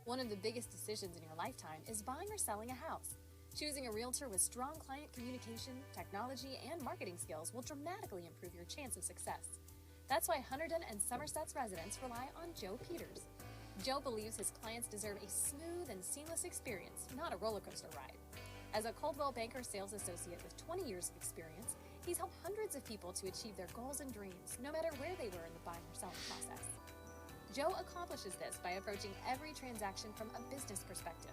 One of the biggest decisions in your lifetime is buying or selling a house. Choosing a realtor with strong client communication, technology, and marketing skills will dramatically improve your chance of success. That's why Hunterdon and Somerset's residents rely on Joe Peters. Joe believes his clients deserve a smooth and seamless experience, not a roller coaster ride. As a Coldwell Banker sales associate with 20 years of experience, he's helped hundreds of people to achieve their goals and dreams, no matter where they were in the buying or selling process. Joe accomplishes this by approaching every transaction from a business perspective.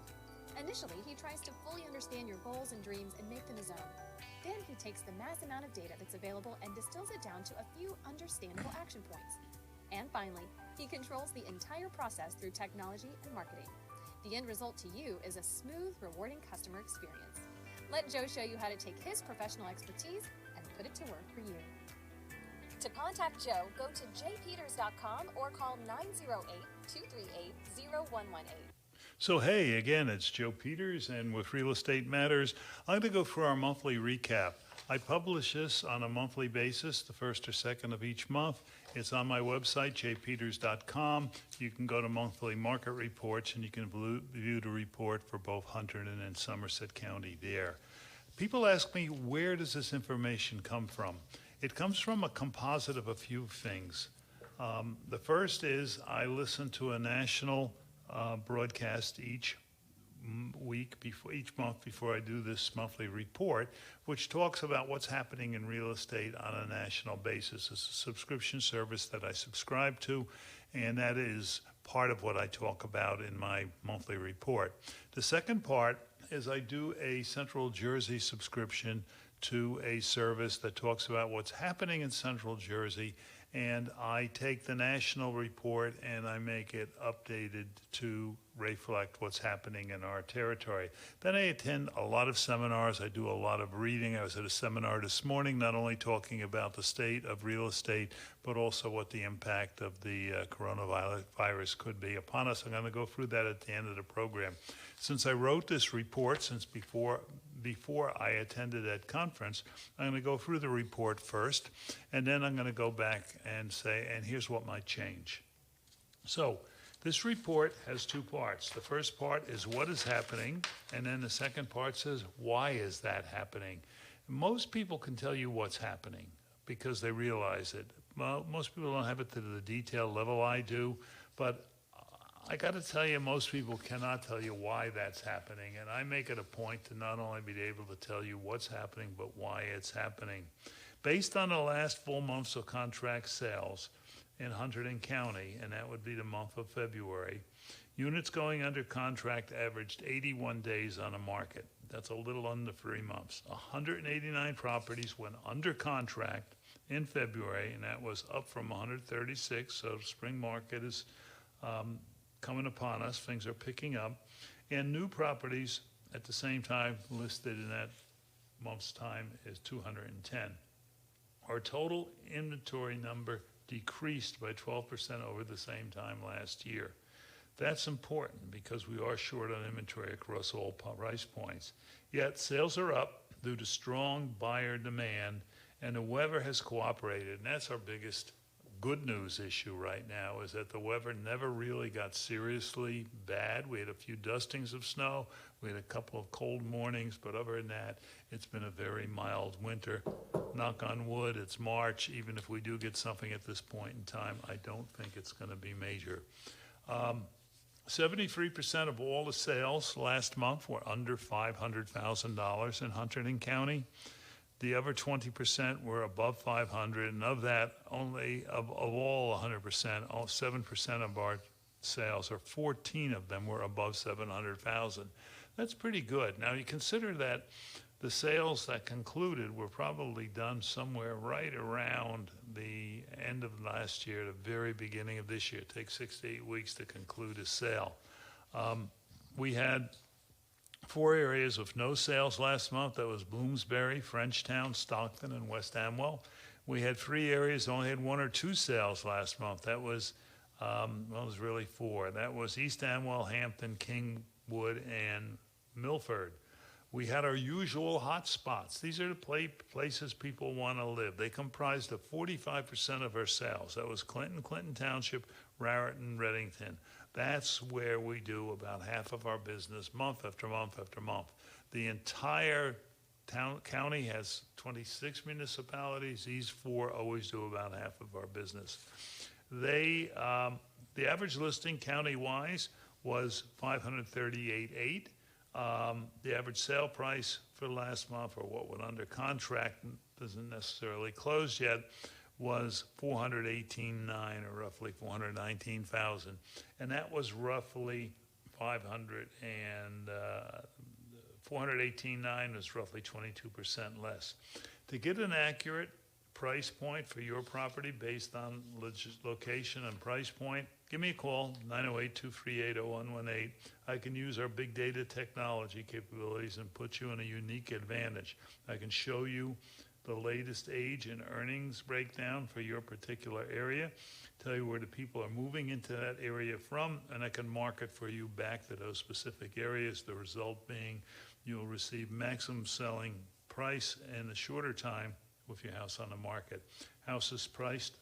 Initially, he tries to fully understand your goals and dreams and make them his own. Then he takes the mass amount of data that's available and distills it down to a few understandable action points. And finally, he controls the entire process through technology and marketing. The end result to you is a smooth, rewarding customer experience. Let Joe show you how to take his professional expertise and put it to work for you. To contact Joe, go to jpeters.com or call 908-238-0118. So hey, again, it's Joe Peters, and with Real Estate Matters, I'm going to go for our monthly recap. I publish this on a monthly basis, the first or second of each month. It's on my website, jpeters.com. You can go to monthly market reports, and you can view the report for both Hunterdon and Somerset County there. People ask me, where does this information come from? It comes from a composite of a few things. The first is I listen to a national broadcast each month before I do this monthly report, which talks about what's happening in real estate on a national basis. It's a subscription service that I subscribe to, and that is part of what I talk about in my monthly report. The second part is I do a Central Jersey subscription to a service that talks about what's happening in Central Jersey, and I take the national report and I make it updated to reflect what's happening in our territory. Then I attend a lot of seminars. I do a lot of reading. I was at a seminar this morning, not only talking about the state of real estate, but also what the impact of the coronavirus could be upon us. I'm going to go through that at the end of the program. Since I wrote this report, since before I attended that conference, I'm going to go through the report first, and then I'm going to go back and say, and here's what might change. So this report has two parts. The first part is what is happening, and then the second part says, why is that happening? Most people can tell you what's happening because they realize it. Well, most people don't have it to the detail level I do, but I got to tell you, most people cannot tell you why that's happening, and I make it a point to not only be able to tell you what's happening, but why it's happening. Based on the last full months of contract sales in Hunterdon County, and that would be the month of February, units going under contract averaged 81 days on the market. That's a little under 3 months. 189 properties went under contract in February, and that was up from 136, so the spring market is coming upon us. Things are picking up, and new properties at the same time listed in that month's time is 210. Our total inventory number decreased by 12% over the same time last year. That's important because we are short on inventory across all price points. Yet sales are up due to strong buyer demand, and the weather has cooperated, and that's our biggest good news issue right now, is that the weather never really got seriously bad. We had a few dustings of snow. We had a couple of cold mornings, but other than that, it's been a very mild winter. Knock on wood, it's March. Even if we do get something at this point in time, I don't think it's going to be major. 73% of all the sales last month were under $500,000 in Hunterdon County. The other 20% were above 500, and of that, only of all 100%, all 7% of our sales, or 14 of them, were above 700,000. That's pretty good. Now you consider that the sales that concluded were probably done somewhere right around the end of last year, the very beginning of this year. It takes 6 to 8 weeks to conclude a sale. We had 4 areas with no sales last month. That was Bloomsbury, Frenchtown, Stockton, and West Amwell. We had 3 areas that only had 1 or 2 sales last month. That was, well, it was really 4. That was East Amwell, Hampton, Kingwood, and Milford. We had our usual hot spots. These are the places people want to live. They comprised of 45% of our sales. That was Clinton, Clinton Township, Raritan, Reddington. That's where we do about half of our business month after month after month. The entire county has 26 municipalities. These 4 always do about half of our business. The average listing county-wise was 538.8. The average sale price for last month, or what went under contract, doesn't necessarily close yet, was 418.9, or roughly 419,000, and that was roughly 418.9 was roughly 22% less. To get an accurate price point for your property based on location and price point, give me a call, 908-238-0118. I can use our big data technology capabilities and put you in a unique advantage. I can show you the latest age and earnings breakdown for your particular area, tell you where the people are moving into that area from, and I can market for you back to those specific areas. The result being you'll receive maximum selling price in a shorter time with your house on the market. Houses priced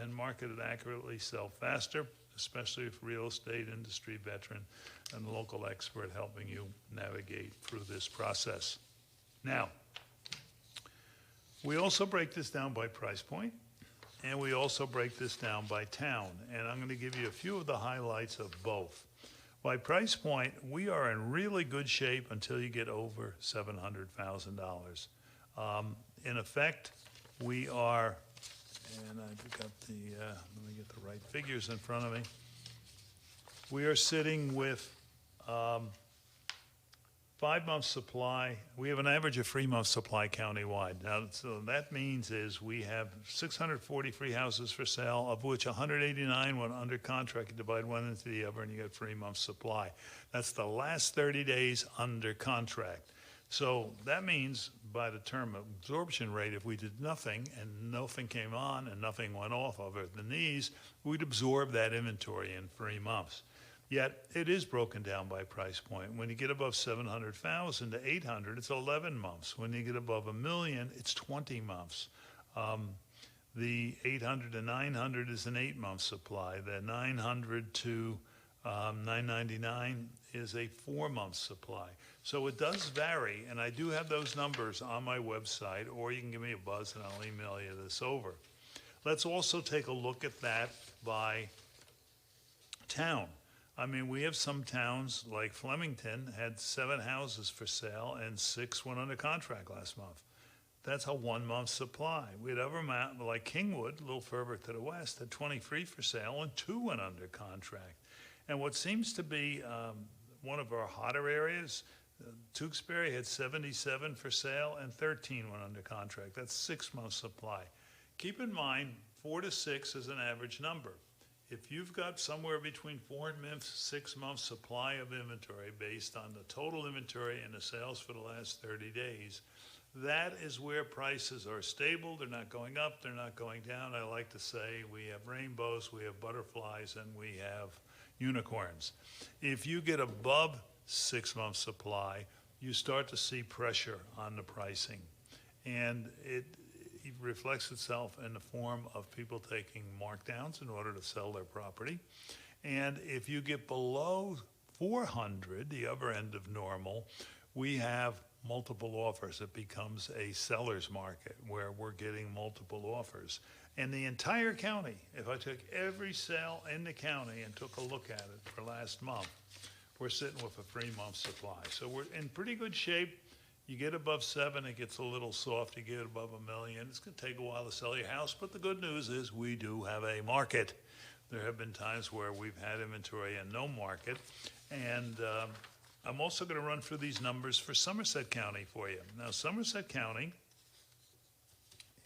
and marketed accurately sell faster, especially if real estate industry veteran and local expert helping you navigate through this process. Now, we also break this down by price point, and we also break this down by town, and I'm going to give you a few of the highlights of both. By price point, we are in really good shape until you get over $700,000. In effect, we are, and I've got the, let me get the right figures in front of me. We are sitting with 5 months supply. We have an average of 3 months supply countywide. Now, so that means is we have 643 houses for sale, of which 189 went under contract. You divide one into the other, and you get 3 months supply. That's the last 30 days under contract. So that means by the term absorption rate, if we did nothing and nothing came on and nothing went off other than these, we'd absorb that inventory in 3 months. Yet it is broken down by price point. When you get above 700,000 to 800, it's 11 months. When you get above $1 million, it's 20 months. The 800 to 900 is an 8-month supply. The 900 to 999 is a 4-month supply. So it does vary, and I do have those numbers on my website, or you can give me a buzz and I'll email you this over. Let's also take a look at that by town. I mean, we have some towns like Flemington had 7 houses for sale and 6 went under contract last month. That's a 1-month supply. We had other mountain like Kingwood, a little further to the west, had 23 for sale and 2 went under contract. And what seems to be one of our hotter areas, Tewksbury had 77 for sale and 13 went under contract. That's 6-month supply. Keep in mind, 4 to 6 is an average number. If you've got somewhere between 4 and 6 months supply of inventory based on the total inventory and the sales for the last 30 days, that is where prices are stable. They're not going up, they're not going down. I like to say we have rainbows, we have butterflies, and we have unicorns. If you get above 6 months supply, you start to see pressure on the pricing. And it reflects itself in the form of people taking markdowns in order to sell their property. And if you get below 400, the other end of normal, we have multiple offers. It becomes a seller's market where we're getting multiple offers. And the entire county, if I took every sale in the county and took a look at it for last month, we're sitting with a 3-month supply. So we're in pretty good shape. You get above 7, it gets a little soft. You get above $1 million, it's going to take a while to sell your house. But the good news is we do have a market. There have been times where we've had inventory and no market. And I'm also going to run through these numbers for Somerset County for you. Now, Somerset County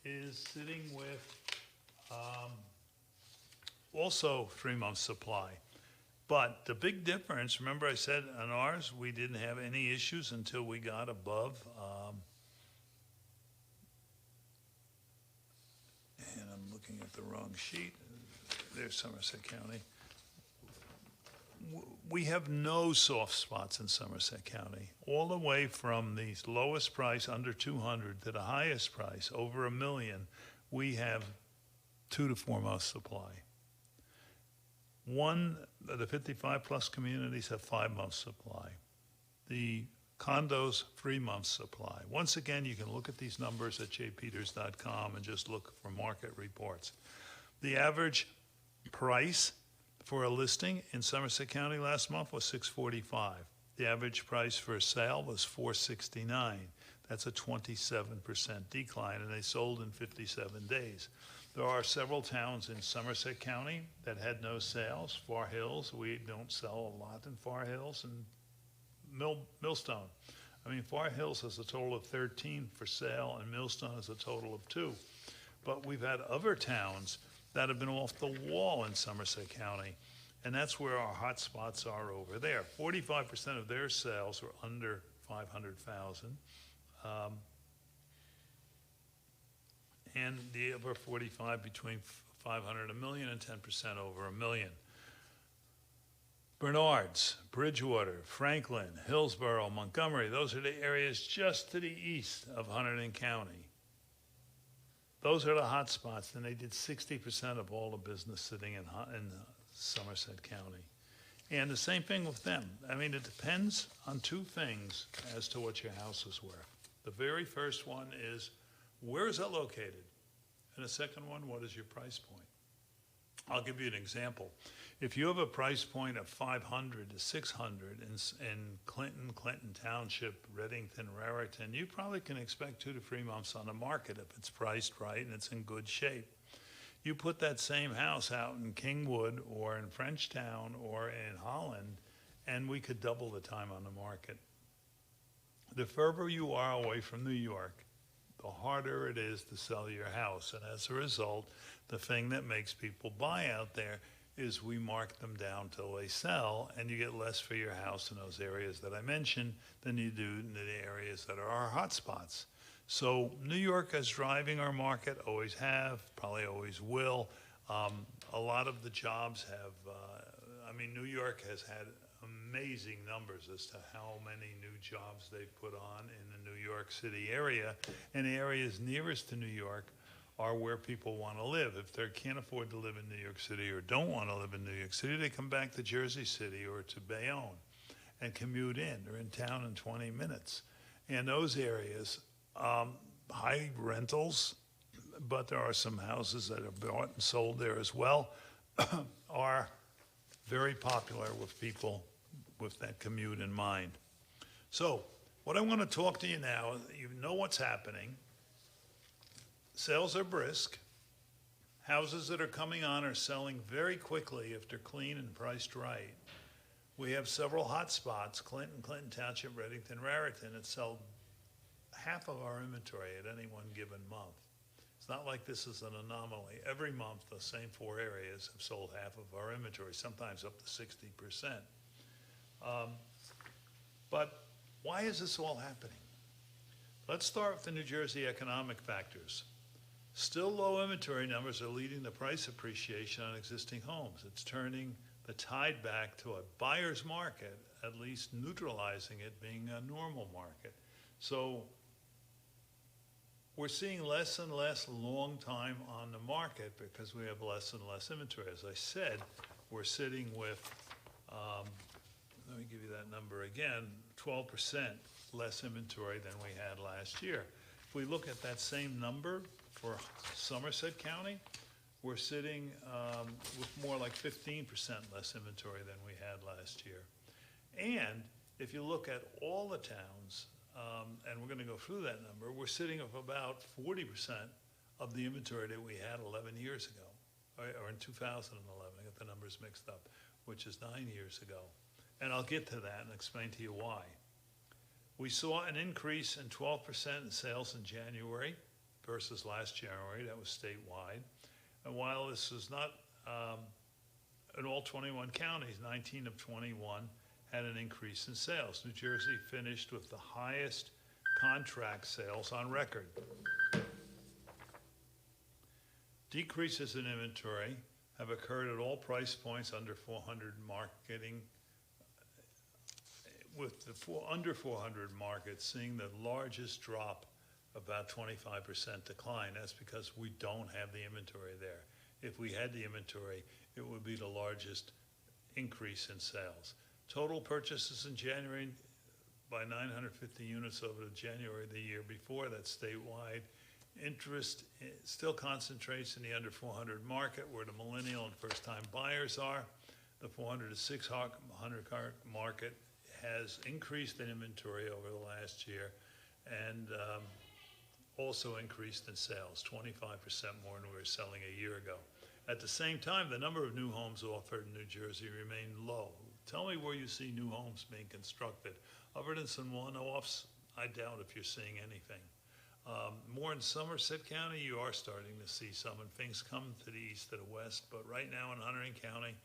is sitting with also 3-month supply. But the big difference, remember I said on ours, we didn't have any issues until we got above, and I'm looking at the wrong sheet. There's Somerset County. We have no soft spots in Somerset County. All the way from the lowest price, under 200, to the highest price, over $1 million, we have 2 to 4 months supply. The 55 plus communities have 5 months supply. The condos, 3 months supply. Once again, you can look at these numbers at jpeters.com and just look for market reports. The average price for a listing in Somerset County last month was $645. The average price for a sale was $469. That's a 27% decline, and they sold in 57 days. There are several towns in Somerset County that had no sales. Far Hills, we don't sell a lot in Far Hills, and Millstone. I mean, Far Hills has a total of 13 for sale, and Millstone has a total of 2. But we've had other towns that have been off the wall in Somerset County, and that's where our hot spots are over there. 45% of their sales were under 500,000. And the other 45 between 500 and a million, and 10% over $1 million. Bernards, Bridgewater, Franklin, Hillsborough, Montgomery, those are the areas just to the east of Hunterdon County. Those are the hot spots, and they did 60% of all the business sitting in Somerset County. And the same thing with them. I mean, it depends on 2 things as to what your house is worth. The very first one is, where is it located? And the second one, what is your price point? I'll give you an example. If you have a price point of 500 to 600 in Clinton Township, Reddington, Raritan, you probably can expect 2 to 3 months on the market if it's priced right and it's in good shape. You put that same house out in Kingwood or in Frenchtown or in Holland, and we could double the time on the market. The further you are away from New York, the harder it is to sell your house. And as a result, the thing that makes people buy out there is we mark them down till they sell, and you get less for your house in those areas that I mentioned than you do in the areas that are our hot spots. So New York is driving our market, always have, probably always will. A lot of the jobs have, New York has had amazing numbers as to how many new jobs they've put on in the New York City area. And the areas nearest to New York are where people want to live. If they can't afford to live in New York City or don't want to live in New York City, they come back to Jersey City or to Bayonne and commute in. They're in town in 20 minutes. And those areas, high rentals, but there are some houses that are bought and sold there as well, are very popular with people with that commute in mind. So what I want to talk to you now, you know what's happening. Sales are brisk. Houses that are coming on are selling very quickly if they're clean and priced right. We have several hot spots, Clinton Township, Reddington, Raritan, that sell half of our inventory at any one given month. It's not like this is an anomaly. Every month, the same 4 areas have sold half of our inventory, sometimes up to 60%. But why is this all happening? Let's start with the New Jersey economic factors. Still low inventory numbers are leading to price appreciation on existing homes. It's turning the tide back to a buyer's market, at least neutralizing it being a normal market. So we're seeing less and less long time on the market because we have less and less inventory. As I said, we're sitting with, let me give you that number again, 12% less inventory than we had last year. If we look at that same number for Somerset County, we're sitting with more like 15% less inventory than we had last year. And if you look at all the towns, and we're going to go through that number, we're sitting with about 40% of the inventory that we had 11 years ago, or in 2011, I got the numbers mixed up, which is 9 years ago. And I'll get to that and explain to you why. We saw an increase in 12% in sales in January versus last January. That was statewide. And while this is not in all 21 counties, 19 of 21 had an increase in sales. New Jersey finished with the highest contract sales on record. Decreases in inventory have occurred at all price points under 400 marketing, with the under 400 markets seeing the largest drop, about 25% decline. That's because we don't have the inventory there. if we had the inventory, it would be the largest increase in sales. Total purchases in January by 950 units over January the year before. That's statewide. Interest still concentrates in the under 400 market, where the millennial and first-time buyers are. The 400 to 600 car market has increased in inventory over the last year, and also increased in sales, 25% more than we were selling a year ago. At the same time, the number of new homes offered in New Jersey remained low. Tell me where you see new homes being constructed. Other than some one-offs, I doubt if you're seeing anything. More in Somerset County, you are starting to see some, and things come to the east to the west, but right now in Hunterdon County,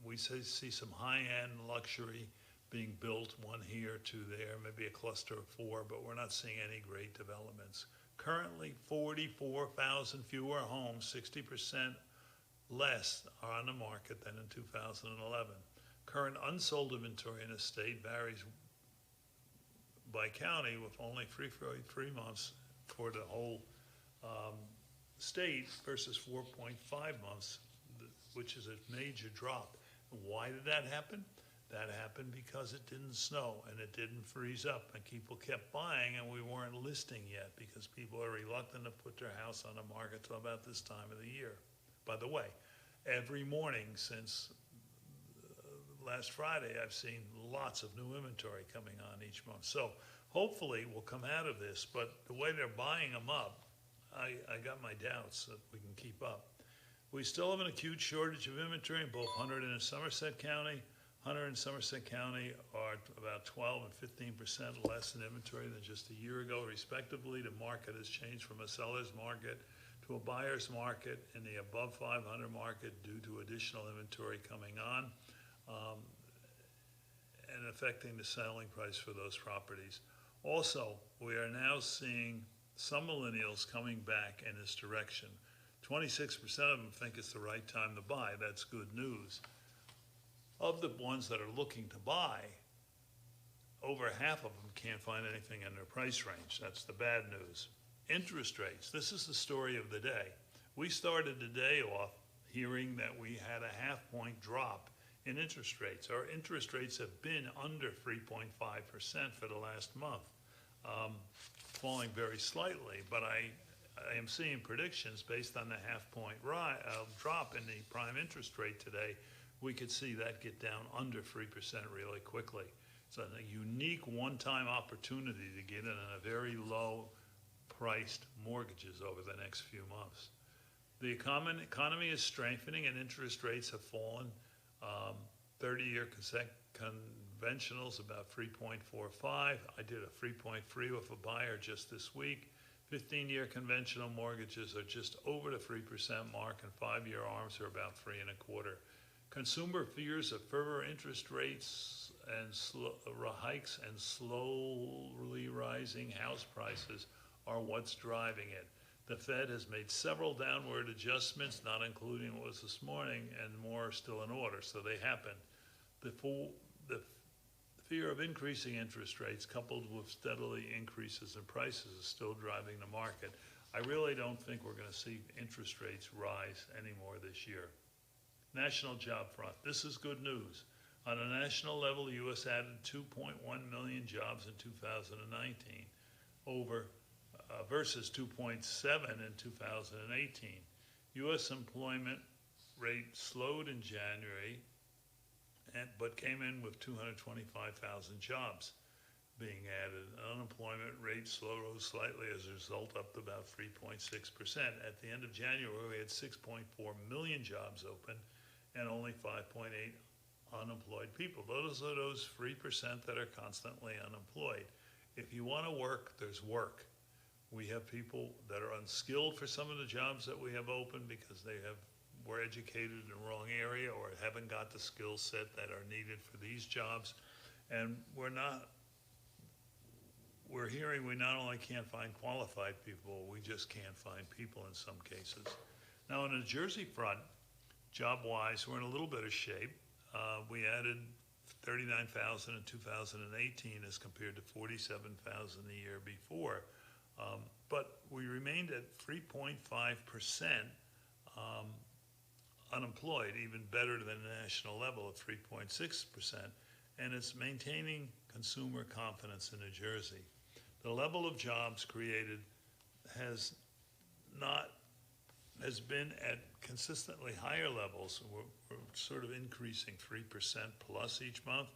we see some high-end luxury being built, one here, two there, maybe a cluster of 4, but we're not seeing any great developments. Currently, 44,000 fewer homes, 60% less, are on the market than in 2011. Current unsold inventory in the state varies by county, with only 3 months for the whole state versus 4.5 months, which is a major drop. Why did that happen? That happened because it didn't snow and it didn't freeze up, and people kept buying, and we weren't listing yet because people are reluctant to put their house on the market till about this time of the year. By the way, every morning since last Friday, I've seen lots of new inventory coming on each month. So hopefully we'll come out of this, but the way they're buying them up, I got my doubts that we can keep up. We still have an acute shortage of inventory in both Hunterdon and Somerset County. Hunterdon and Somerset County are about 12 and 15% less in inventory than just a year ago, respectively. The market has changed from a seller's market to a buyer's market in the above 500 market due to additional inventory coming on and affecting the selling price for those properties. Also, we are now seeing some millennials coming back in this direction. 26% of them think it's the right time to buy. That's good news. Of the ones that are looking to buy, over half of them can't find anything in their price range. That's the bad news. Interest rates. This is the story of the day. We started the day off hearing that we had a half-point drop in interest rates. Our interest rates have been under 3.5% for the last month, falling very slightly, but I am seeing predictions based on the half-point drop in the prime interest rate today. We could see that get down under 3% really quickly. It's a unique one-time opportunity to get in on a very low-priced mortgages over the next few months. The economy is strengthening and interest rates have fallen. 30-year conventionals about 3.45. I did a 3.3 with a buyer just this week. 15-year conventional mortgages are just over the 3% mark, and 5-year ARMs are about 3.25. Consumer fears of further interest rates and hikes and slowly rising house prices are what's driving it. The Fed has made several downward adjustments, not including what was this morning, and more are still in order, so they happened. The fear of increasing interest rates coupled with steadily increases in prices is still driving the market. I really don't think we're going to see interest rates rise anymore this year. National job front. This is good news. On a national level, the U.S. added 2.1 million jobs in 2019 versus 2.7 in 2018. U.S. employment rate slowed in January, but came in with 225,000 jobs being added. Unemployment rate rose slightly as a result, up to about 3.6%. At the end of January, we had 6.4 million jobs open and only 5.8 unemployed people. Those are those 3% that are constantly unemployed. If you want to work, there's work. We have people that are unskilled for some of the jobs that we have open because they were educated in the wrong area or haven't got the skill set that are needed for these jobs. And we're hearing we not only can't find qualified people, we just can't find people in some cases. Now on the Jersey front, job-wise, we're in a little bit of shape. We added 39,000 in 2018 as compared to 47,000 the year before. But we remained at 3.5% unemployed, even better than the national level of 3.6%, and it's maintaining consumer confidence in New Jersey. The level of jobs created has been at consistently higher levels. We're sort of increasing 3% plus each month.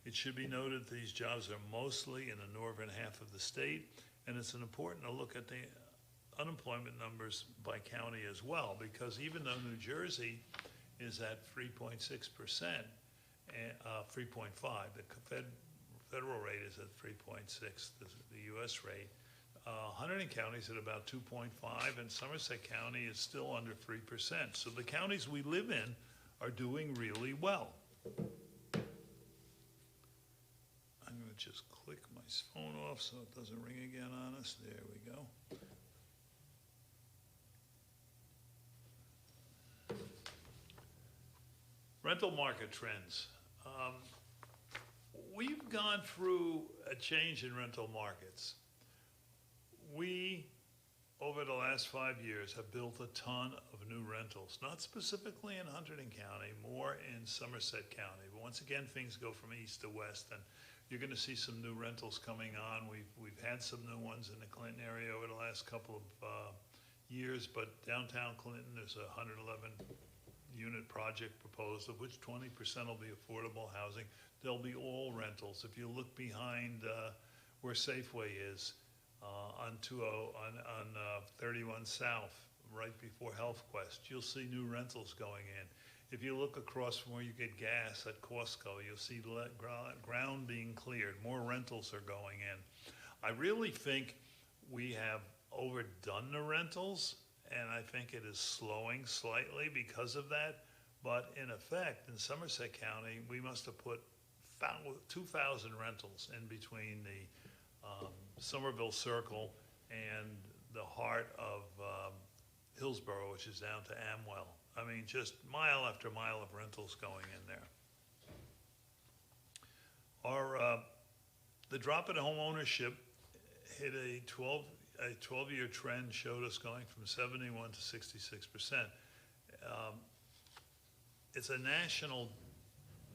It should be noted these jobs are mostly in the northern half of the state, and it's important to look at the unemployment numbers by county as well, because even though New Jersey is at 3.6%, 3.5, the federal rate is at 3.6, the US rate. Hunterdon County is at about 2.5, and Somerset County is still under 3%. So the counties we live in are doing really well. I'm going to just click my phone off so it doesn't ring again on us. There we go. Rental market trends. We've gone through a change in rental markets. We, over the last 5 years, have built a ton of new rentals, not specifically in Hunterdon County, more in Somerset County. But once again, things go from east to west, and you're going to see some new rentals coming on. We've had some new ones in the Clinton area over the last couple of years, but downtown Clinton, there's a 111 unit project proposed, of which 20% will be affordable housing. They'll be all rentals. If you look behind where Safeway is, on 31 South, right before Health Quest, you'll see new rentals going in. If you look across from where you get gas at Costco, you'll see ground being cleared. More rentals are going in. I really think we have overdone the rentals, and I think it is slowing slightly because of that. But in effect, in Somerset County, we must have put 2,000 rentals in between the Somerville Circle and the heart of Hillsborough, which is down to Amwell. I mean, just mile after mile of rentals going in there. The drop in home ownership hit a 12-year trend, showed us going from 71 to 66%. It's a national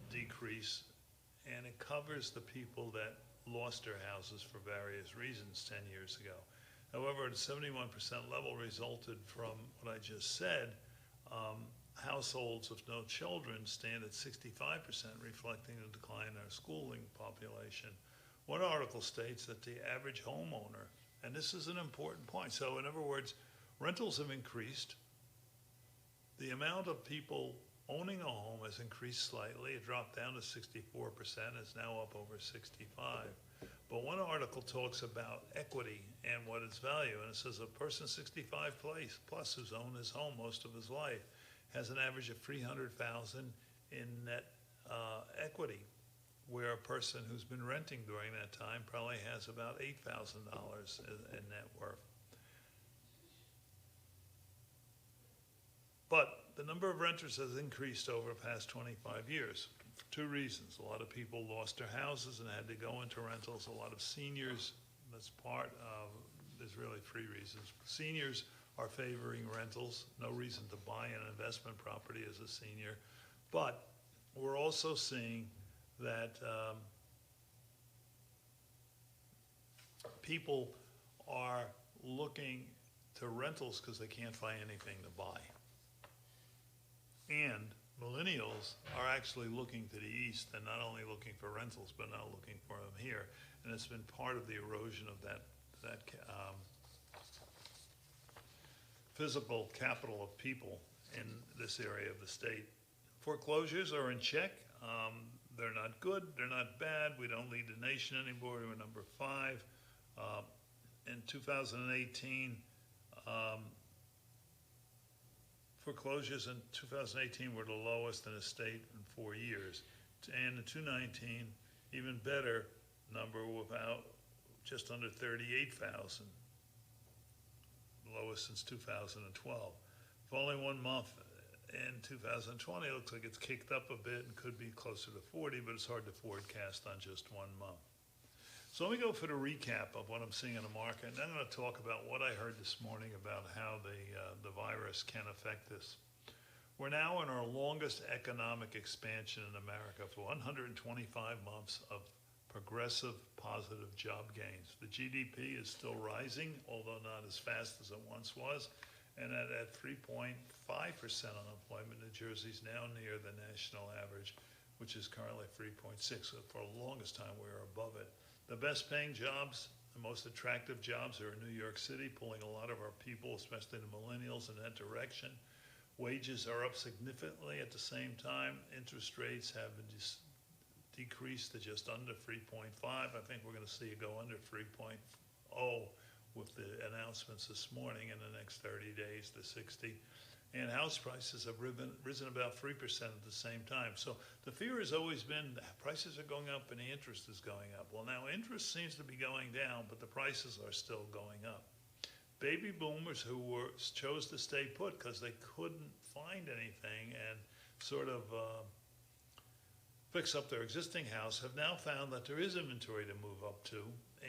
decrease, and it covers the people that lost their houses for various reasons 10 years ago. However, the 71% level resulted from what I just said. Households with no children stand at 65%, reflecting the decline in our schooling population. One article states that the average homeowner, and this is an important point, so in other words, rentals have increased. The amount of people owning a home has increased slightly. It dropped down to 64%, it's now up over 65. But one article talks about equity and what its value, and it says a person 65 plus who's owned his home most of his life has an average of $300,000 in net equity, where a person who's been renting during that time probably has about $8,000 in net worth. But the number of renters has increased over the past 25 years for two reasons. A lot of people lost their houses and had to go into rentals. A lot of seniors, that's part of, there's really three reasons. Seniors are favoring rentals. No reason to buy an investment property as a senior. But we're also seeing that people are looking to rentals because they can't find anything to buy. And millennials are actually looking to the east and not only looking for rentals, but now looking for them here. And it's been part of the erosion of that physical capital of people in this area of the state. Foreclosures are in check. They're not good, they're not bad. We don't lead the nation anymore. We're number 5. In 2018, foreclosures in 2018 were the lowest in the state in 4 years. And in 2019, even better number, without just under 38,000, lowest since 2012. For only 1 month in 2020, it looks like it's kicked up a bit and could be closer to 40, but it's hard to forecast on just 1 month. So let me go for the recap of what I'm seeing in the market, and then I'm going to talk about what I heard this morning about how the virus can affect this. We're now in our longest economic expansion in America for 125 months of progressive positive job gains. The GDP is still rising, although not as fast as it once was, and at 3.5% unemployment, New Jersey's now near the national average, which is currently 3.6. So for the longest time, we were above it. The best paying jobs, the most attractive jobs are in New York City, pulling a lot of our people, especially the millennials, in that direction. Wages are up significantly at the same time. Interest rates have decreased to just under 3.5. I think we're going to see it go under 3.0 with the announcements this morning in the next 30 days to 60. And house prices have risen about 3% at the same time. So the fear has always been that prices are going up and the interest is going up. Well, now interest seems to be going down, but the prices are still going up. Baby boomers who chose to stay put because they couldn't find anything and sort of fix up their existing house have now found that there is inventory to move up to.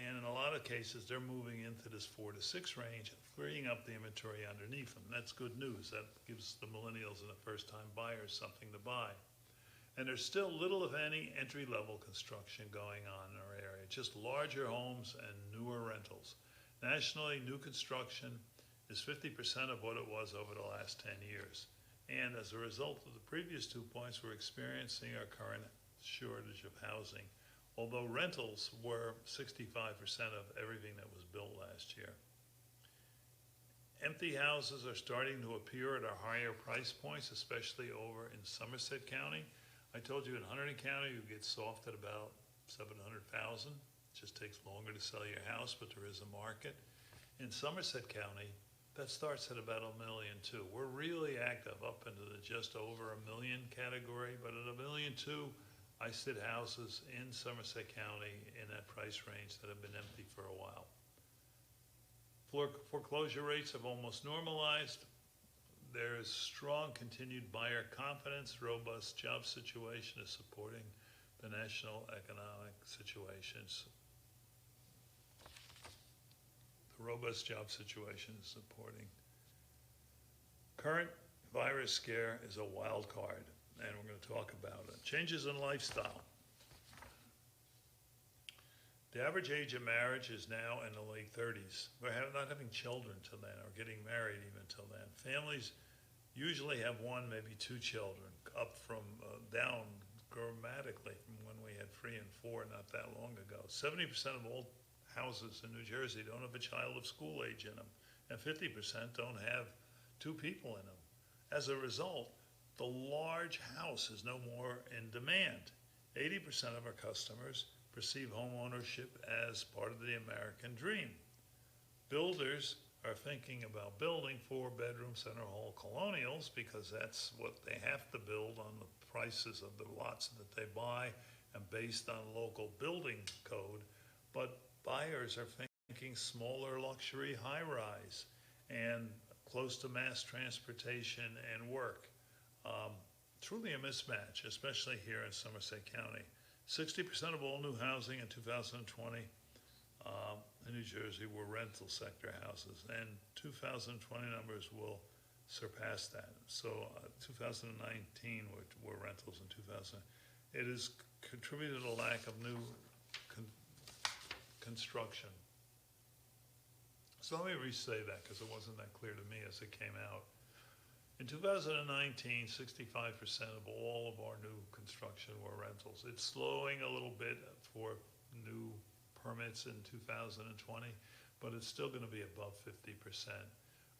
And in a lot of cases, they're moving into this 4 to 6 range, freeing up the inventory underneath them. That's good news. That gives the millennials and the first-time buyers something to buy. And there's still little, if any, entry-level construction going on in our area, just larger homes and newer rentals. Nationally, new construction is 50% of what it was over the last 10 years. And as a result of the previous 2 points, we're experiencing our current shortage of housing, although rentals were 65% of everything that was built last year. Empty houses are starting to appear at our higher price points, especially over in Somerset County. I told you in Hunterdon County, you get soft at about 700,000. It just takes longer to sell your house, but there is a market. In Somerset County, that starts at about $1 million too. We're really active up into the just over $1 million category, but at $1 million too, I sit houses in Somerset County in that price range that have been empty for a while. Foreclosure rates have almost normalized. There is strong continued buyer confidence. Robust job situation is supporting the national economic situations. The robust job situation is supporting. Current virus scare is a wild card, and we're going to talk about it. Changes in lifestyle. The average age of marriage is now in the late 30s. We're not having children till then, or getting married even till then. Families usually have 1, maybe 2 children, up from down dramatically from when we had 3 and 4 not that long ago. 70% of all houses in New Jersey don't have a child of school age in them, and 50% don't have 2 people in them. As a result, the large house is no more in demand. 80% of our customers perceive home ownership as part of the American dream. Builders are thinking about building 4-bedroom center hall colonials because that's what they have to build on the prices of the lots that they buy and based on local building code. But buyers are thinking smaller luxury high-rise and close to mass transportation and work. Truly a mismatch, especially here in Somerset County. 60% of all new housing in 2020 in New Jersey were rental sector houses, and 2020 numbers will surpass that. So 2019 were rentals in 2000. It has contributed to a lack of new construction. So let me re-say that because it wasn't that clear to me as it came out. In 2019, 65% of all of our new construction were rentals. It's slowing a little bit for new permits in 2020, but it's still going to be above 50%.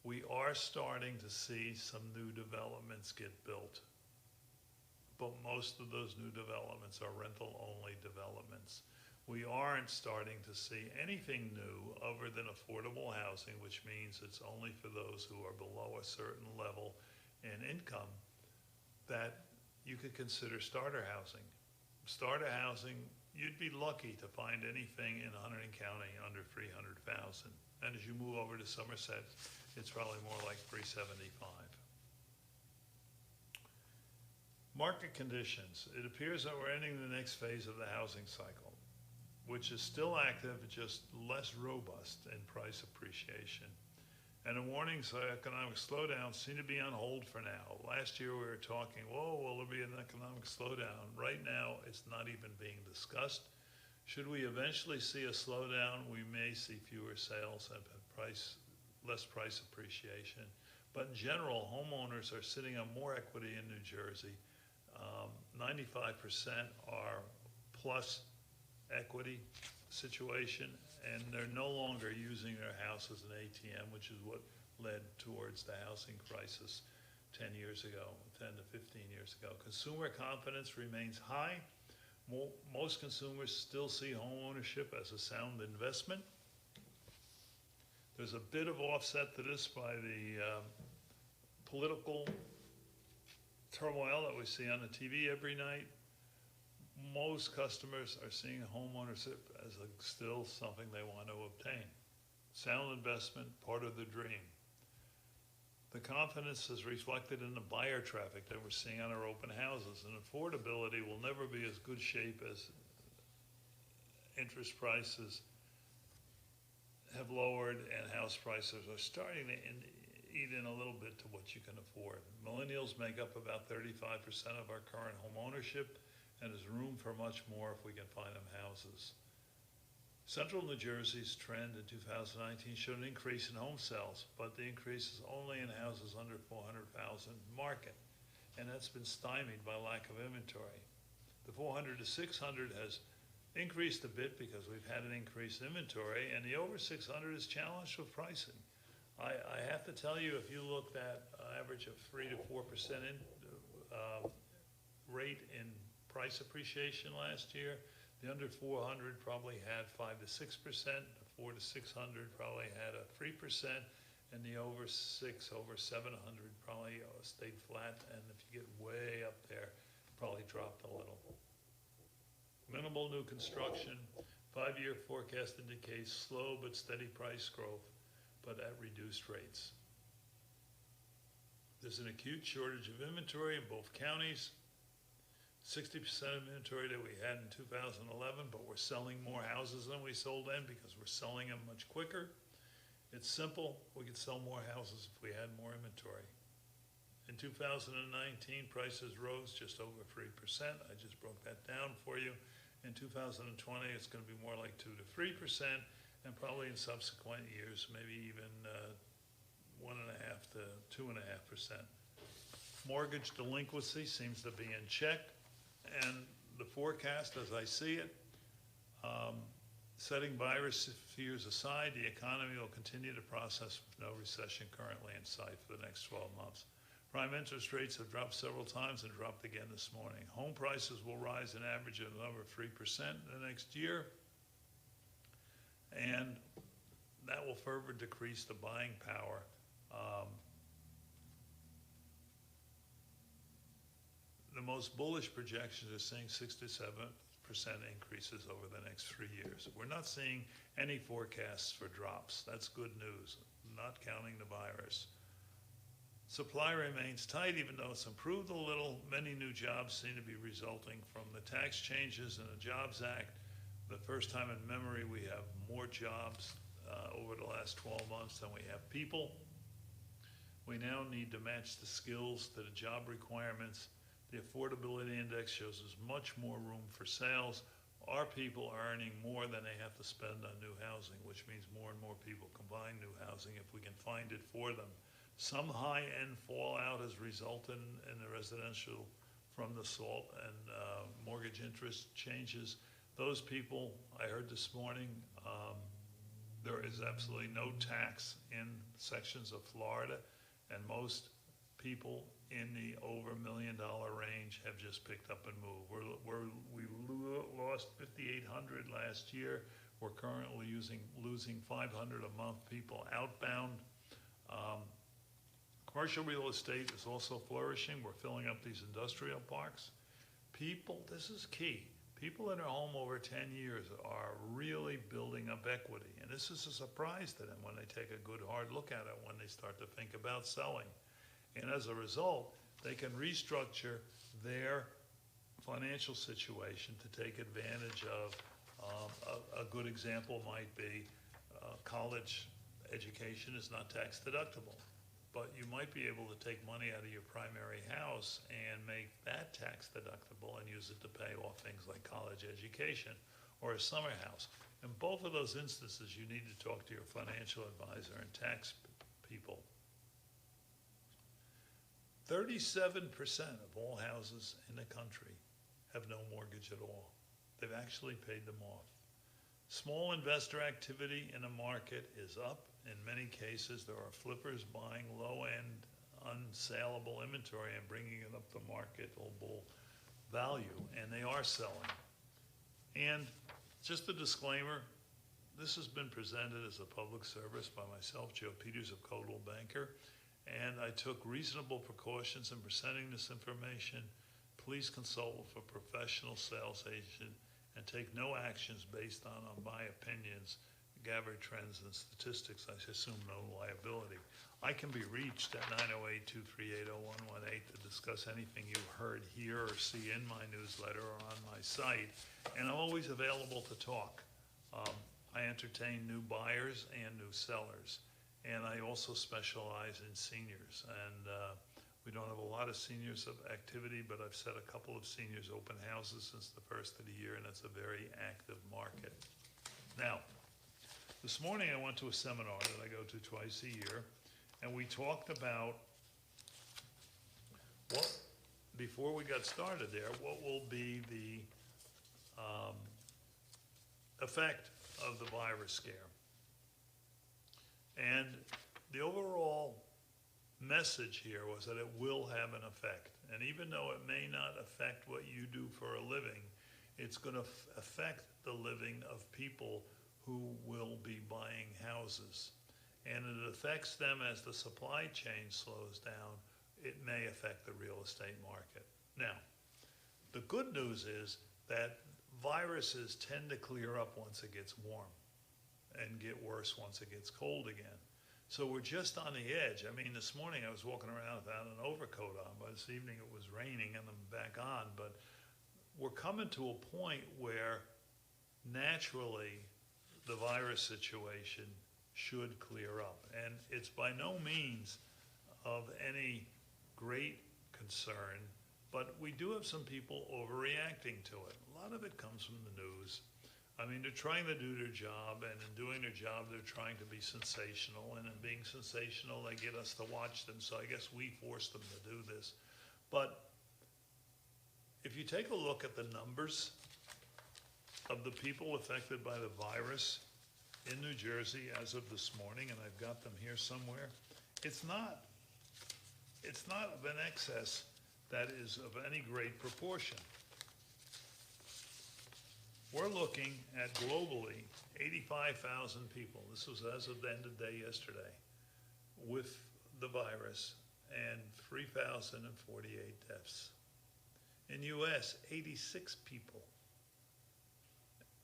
We are starting to see some new developments get built, but most of those new developments are rental-only developments. We aren't starting to see anything new other than affordable housing, which means it's only for those who are below a certain level in income that you could consider starter housing. Starter housing, you'd be lucky to find anything in Hunterdon County under 300,000. And as you move over to Somerset, it's probably more like 375. Market conditions. It appears that we're entering the next phase of the housing cycle. which is still active, just less robust in price appreciation. And the warnings of economic slowdown seem to be on hold for now. Last year we were talking, whoa, will there be an economic slowdown? Right now, it's not even being discussed. Should we eventually see a slowdown, we may see fewer sales and less price appreciation. But in general, homeowners are sitting on more equity in New Jersey. 95% are plus equity situation, and they're no longer using their house as an ATM, which is what led towards the housing crisis 10 years ago, 10 to 15 years ago. Consumer confidence remains high. Most consumers still see home ownership as a sound investment. There's a bit of offset to this by the political turmoil that we see on the TV every night. Most customers are seeing home ownership as still something they want to obtain. Sound investment, part of the dream. The confidence is reflected in the buyer traffic that we're seeing on our open houses, and affordability will never be as good shape as interest prices have lowered and house prices are starting to eat in a little bit to what you can afford. Millennials make up about 35% of our current home ownership, and there's room for much more if we can find them houses. Central New Jersey's trend in 2019 showed an increase in home sales, but the increase is only in houses under 400,000 market, and that's been stymied by lack of inventory. The 400 to 600 has increased a bit because we've had an increased inventory, and the over 600 is challenged with pricing. I have to tell you, if you looked at an average of 3 to 4% rate in price appreciation last year, the under 400 probably had 5 to 6%, the 4 to 600 probably had a 3%, and the over 700 probably stayed flat, and if you get way up there, probably dropped a little. Minimal new construction. 5-year forecast indicates slow but steady price growth, but at reduced rates. There's an acute shortage of inventory in both counties. 60% of inventory that we had in 2011, but we're selling more houses than we sold then because we're selling them much quicker. It's simple. We could sell more houses if we had more inventory. In 2019, prices rose just over 3%. I just broke that down for you. In 2020, it's going to be more like 2 to 3%, and probably in subsequent years, maybe even 1.5 to 2.5%. Mortgage delinquency seems to be in check, and the forecast, as I see it, setting virus fears aside, the economy will continue to process with no recession currently in sight for the next 12 months. Prime interest rates have dropped several times and dropped again this morning. Home prices will rise an average of over 3% in the next year, and that will further decrease the buying power. The most bullish projections are saying 6 to 7% increases over the next 3 years. We're not seeing any forecasts for drops. That's good news, not counting the virus. Supply remains tight, even though it's improved a little. Many new jobs seem to be resulting from the tax changes and the Jobs Act. The first time in memory we have more jobs over the last 12 months than we have people. We now need to match the skills to the job requirements. The affordability index shows us much more room for sales. Our people are earning more than they have to spend on new housing, which means more and more people can buy new housing if we can find it for them. Some high-end fallout has resulted in the residential from the SALT and mortgage interest changes. Those people, I heard this morning, there is absolutely no tax in sections of Florida, and most people in the over $1 million range have just picked up and moved. We lost 5,800 last year. We're currently losing 500 a month people outbound. Commercial real estate is also flourishing. We're filling up these industrial parks. People, this is key. People in a home over 10 years are really building up equity. And this is a surprise to them when they take a good hard look at it, when they start to think about selling. And as a result, they can restructure their financial situation to take advantage of A good example might be college education is not tax deductible, but you might be able to take money out of your primary house and make that tax deductible and use it to pay off things like college education or a summer house. In both of those instances, you need to talk to your financial advisor and tax people. 37% of all houses in the country have no mortgage at all. They've actually paid them off. Small investor activity in the market is up. In many cases, there are flippers buying low-end, unsaleable inventory and bringing it up the marketable value, and they are selling. And just a disclaimer, this has been presented as a public service by myself, Joe Peters of Coldwell Banker, and I took reasonable precautions in presenting this information. Please consult with a professional sales agent and take no actions based on my opinions, gathered trends and statistics. I assume no liability. I can be reached at 908-238-0118 to discuss anything you heard here or see in my newsletter or on my site, and I'm always available to talk. I entertain new buyers and new sellers, and I also specialize in seniors, and we don't have a lot of seniors of activity, but I've set a couple of seniors open houses since the first of the year, and it's a very active market. Now, this morning I went to a seminar that I go to twice a year, and we talked about what, before we got started there, what will be the effect of the virus scare. And the overall message here was that it will have an effect. And even though it may not affect what you do for a living, it's going to affect the living of people who will be buying houses. And it affects them as the supply chain slows down. It may affect the real estate market. Now, the good news is that viruses tend to clear up once it gets warm and get worse once it gets cold again. So we're just on the edge. I mean, this morning I was walking around without an overcoat on. By this evening it was raining and I'm back on. But we're coming to a point where naturally the virus situation should clear up. And it's by no means of any great concern, but we do have some people overreacting to it. A lot of it comes from the news. I mean, they're trying to do their job, and in doing their job, they're trying to be sensational, and in being sensational, they get us to watch them, so I guess we force them to do this. But if you take a look at the numbers of the people affected by the virus in New Jersey as of this morning, and I've got them here somewhere, it's not of an excess that is of any great proportion. We're looking at globally 85,000 people. This was as of the end of the day yesterday with the virus, and 3,048 deaths. In US, 86 people.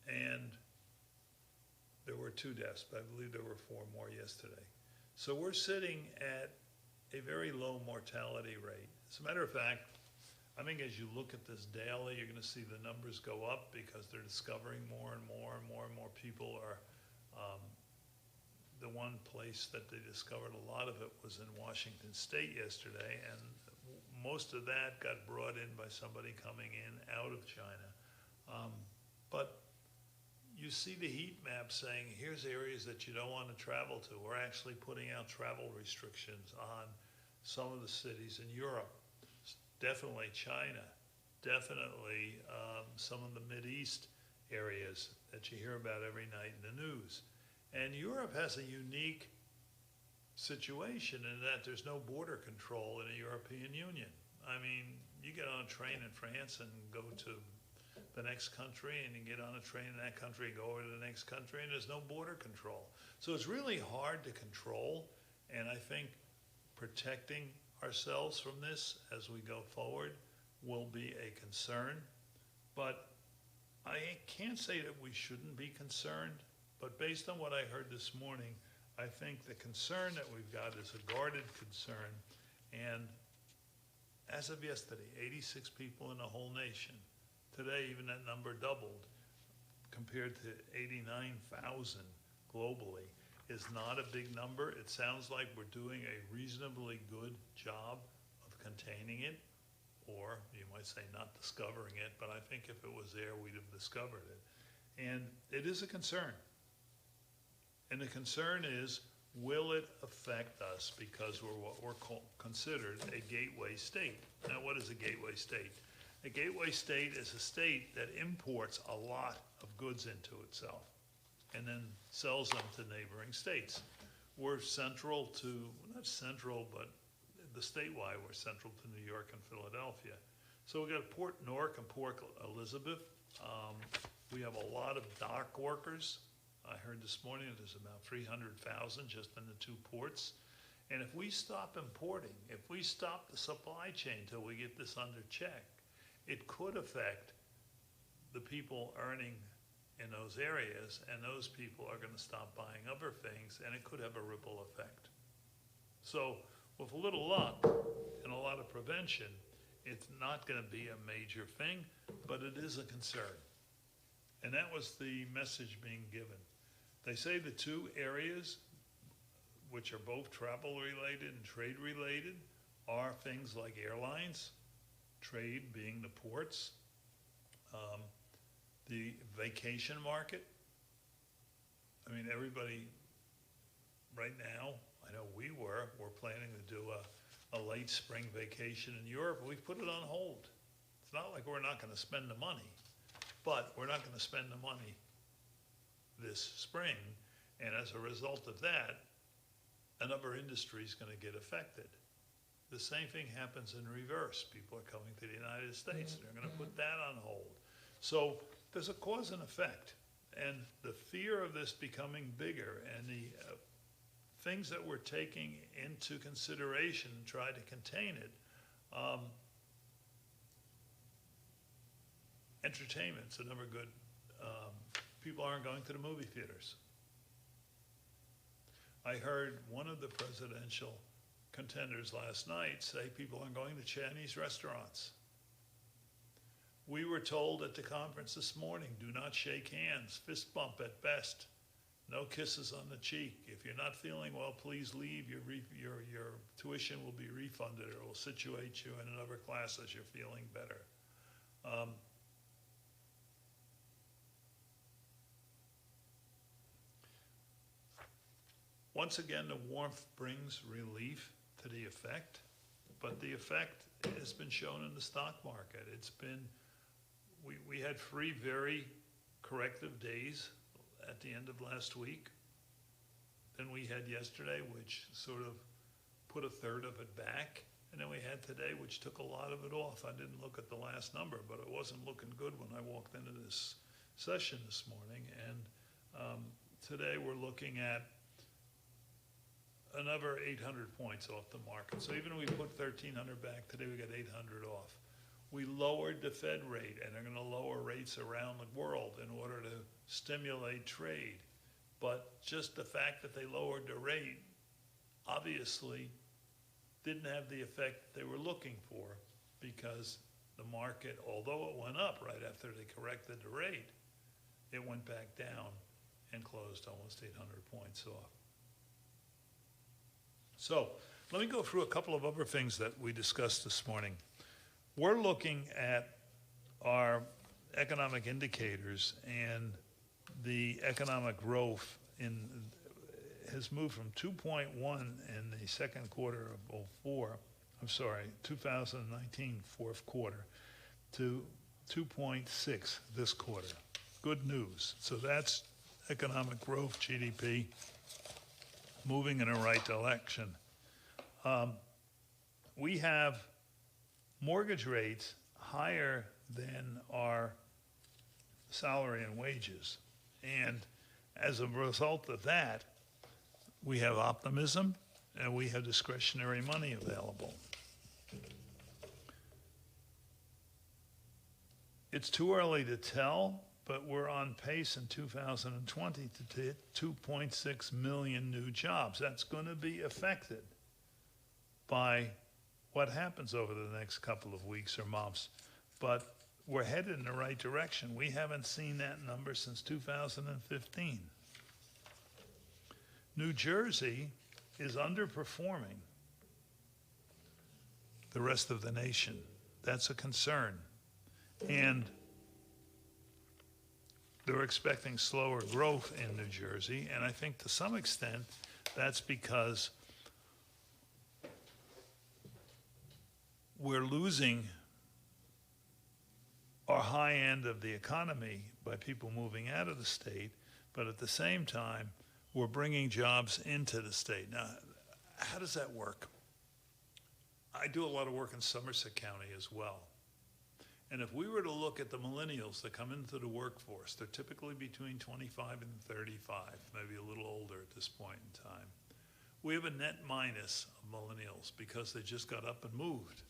And there were 2 deaths, but I believe there were 4 more yesterday. So we're sitting at a very low mortality rate. As a matter of fact, I think as you look at this daily, you're going to see the numbers go up because they're discovering more and more and more and more people are. The one place that they discovered a lot of it was in Washington State yesterday, and most of that got brought in by somebody coming in out of China. But you see the heat map saying, here's areas that you don't want to travel to. We're actually putting out travel restrictions on some of the cities in Europe. Definitely China, definitely some of the Mideast areas that you hear about every night in the news. And Europe has a unique situation in that there's no border control in the European Union. I mean, you get on a train in France and go to the next country, and you get on a train in that country and go over to the next country, and there's no border control. So it's really hard to control, and I think protecting ourselves from this as we go forward will be a concern. But I can't say that we shouldn't be concerned, but based on what I heard this morning, I think the concern that we've got is a guarded concern. And as of yesterday, 86 people in the whole nation. Today, even that number doubled. compared to 89,000 globally is not a big number. It sounds like we're doing a reasonably good job of containing it, or you might say not discovering it, but I think if it was there, we'd have discovered it. And it is a concern. And the concern is, will it affect us because we're what we're considered a gateway state? Now, what is a gateway state? A gateway state is a state that imports a lot of goods into itself and then sells them to neighboring states. We're central to, not central, but the statewide, we're central to New York and Philadelphia. So we got Port Newark and Port Elizabeth. We have a lot of dock workers. I heard this morning that there's about 300,000 just in the two ports. And if we stop importing, if we stop the supply chain till we get this under check, it could affect the people earning in those areas, and those people are gonna stop buying other things, and it could have a ripple effect. So with a little luck and a lot of prevention, it's not gonna be a major thing, but it is a concern. And that was the message being given. They say the two areas, which are both travel related and trade related, are things like airlines, trade being the ports, the vacation market. I mean, everybody right now, I know we're planning to do a late spring vacation in Europe. We've put it on hold. It's not like we're not gonna spend the money, but we're not gonna spend the money this spring, and as a result of that, another industry is going to get affected. The same thing happens in reverse. People are coming to the United States. They're going to put that on hold. So there's a cause and effect, and the fear of this becoming bigger and the things that we're taking into consideration and try to contain it. Entertainment's another good. People aren't going to the movie theaters. I heard one of the presidential contenders last night say people aren't going to Chinese restaurants. We were told at the conference this morning, do not shake hands, fist bump at best, no kisses on the cheek. If you're not feeling well, please leave. Your tuition will be refunded, or will situate you in another class as you're feeling better. Once again, the warmth brings relief to the effect, but the effect has been shown in the stock market. It's been, we had 3 very corrective days at the end of last week. Then we had yesterday, which sort of put a third of it back. And then we had today, which took a lot of it off. I didn't look at the last number, but it wasn't looking good when I walked into this session this morning. And today we're looking at another 800 points off the market. So even if we put 1,300 back, today we got 800 off. We lowered the Fed rate, and they're gonna lower rates around the world in order to stimulate trade. But just the fact that they lowered the rate obviously didn't have the effect that they were looking for, because the market, although it went up right after they corrected the rate, it went back down and closed almost 800 points off. So let me go through a couple of other things that we discussed this morning. We're looking at our economic indicators, and the economic growth has moved from 2.1 in the second quarter of 2019 fourth quarter, to 2.6 this quarter. Good news. So that's economic growth, GDP, moving in the right direction. We have mortgage rates higher than our salary and wages. And as a result of that, we have optimism and we have discretionary money available. It's too early to tell, but we're on pace in 2020 to hit 2.6 million new jobs. That's going to be affected by what happens over the next couple of weeks or months. But we're headed in the right direction. We haven't seen that number since 2015. New Jersey is underperforming the rest of the nation. That's a concern. And they're expecting slower growth in New Jersey, and I think to some extent that's because we're losing our high end of the economy by people moving out of the state, but at the same time, we're bringing jobs into the state. Now, how does that work? I do a lot of work in Somerset County as well. And if we were to look at the millennials that come into the workforce, they're typically between 25 and 35, maybe a little older at this point in time. We have a net minus of millennials because they just got up and moved.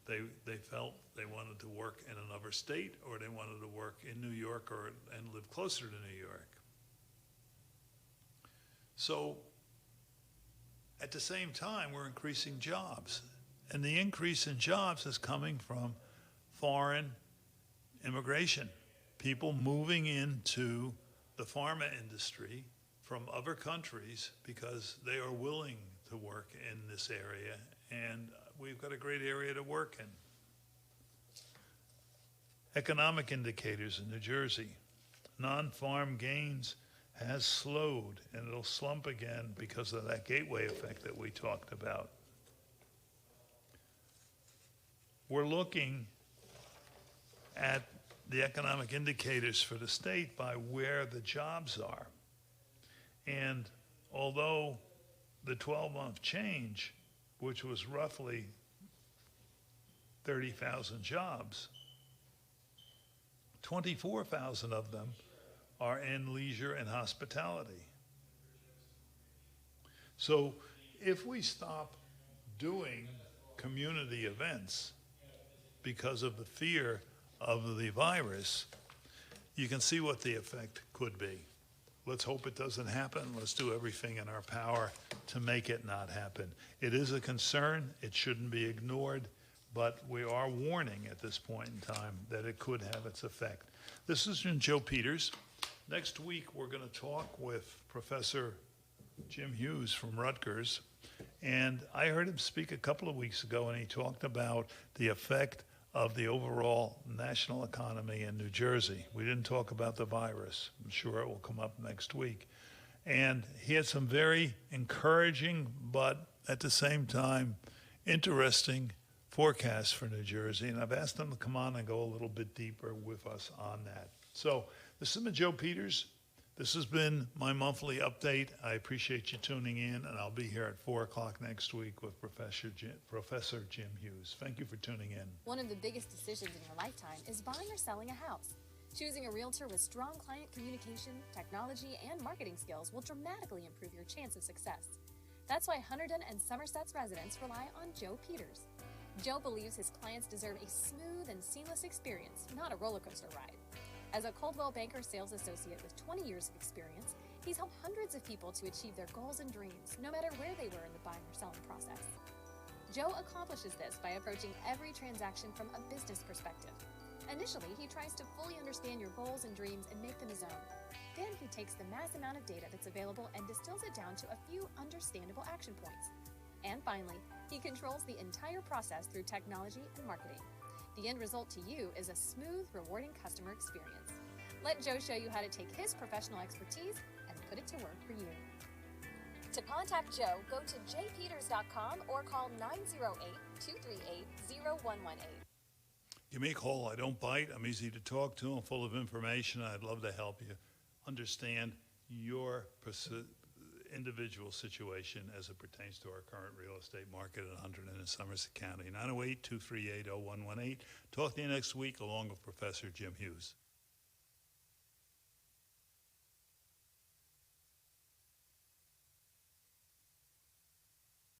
They felt they wanted to work in another state, or they wanted to work in New York and live closer to New York. So at the same time, we're increasing jobs. And the increase in jobs is coming from foreign immigration, people moving into the pharma industry from other countries because they are willing to work in this area, and we've got a great area to work in. Economic indicators in New Jersey. Non-farm gains has slowed, and it'll slump again because of that gateway effect that we talked about. We're looking at the economic indicators for the state by where the jobs are. And although the 12-month change, which was roughly 30,000 jobs, 24,000 of them are in leisure and hospitality. So if we stop doing community events because of the fear of the virus, you can see what the effect could be. Let's hope it doesn't happen. Let's do everything in our power to make it not happen. It is a concern. It shouldn't be ignored, but we are warning at this point in time that it could have its effect. This has been Joe Peters. Next week, we're going to talk with Professor Jim Hughes from Rutgers. And I heard him speak a couple of weeks ago, and he talked about the effect of the overall national economy in New Jersey. We didn't talk about the virus. I'm sure it will come up next week. And he had some very encouraging, but at the same time, interesting forecasts for New Jersey. And I've asked him to come on and go a little bit deeper with us on that. So this has been Joe Peters. This has been my monthly update. I appreciate you tuning in, and I'll be here at 4 o'clock next week with Professor Jim Hughes. Thank you for tuning in. One of the biggest decisions in your lifetime is buying or selling a house. Choosing a realtor with strong client communication, technology, and marketing skills will dramatically improve your chance of success. That's why Hunterdon and Somerset's residents rely on Joe Peters. Joe believes his clients deserve a smooth and seamless experience, not a roller coaster ride. As a Coldwell Banker sales associate with 20 years of experience, he's helped hundreds of people to achieve their goals and dreams, no matter where they were in the buying or selling process. Joe accomplishes this by approaching every transaction from a business perspective. Initially, he tries to fully understand your goals and dreams and make them his own. Then he takes the mass amount of data that's available and distills it down to a few understandable action points. And finally, he controls the entire process through technology and marketing. The end result to you is a smooth, rewarding customer experience. Let Joe show you how to take his professional expertise and put it to work for you. To contact Joe, go to jpeters.com or call 908-238-0118. Give me a call. I don't bite. I'm easy to talk to. I'm full of information. I'd love to help you understand your individual situation as it pertains to our current real estate market in Hunterdon and Somerset County. 908-238-0118. Talk to you next week along with Professor Jim Hughes.